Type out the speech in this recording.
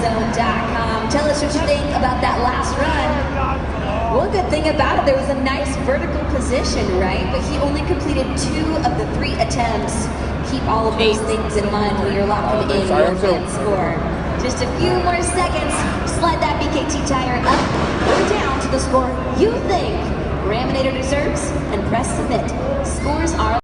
TireZone.com. Tell us what you think about that last run. One good thing about it, there was a nice vertical position, right? But he only completed 2 of the 3 attempts. Keep all of those things in mind when you're locking in your win score. Just a few more seconds. Slide that BKT tire up or down to the score you think Raminator deserves and press submit.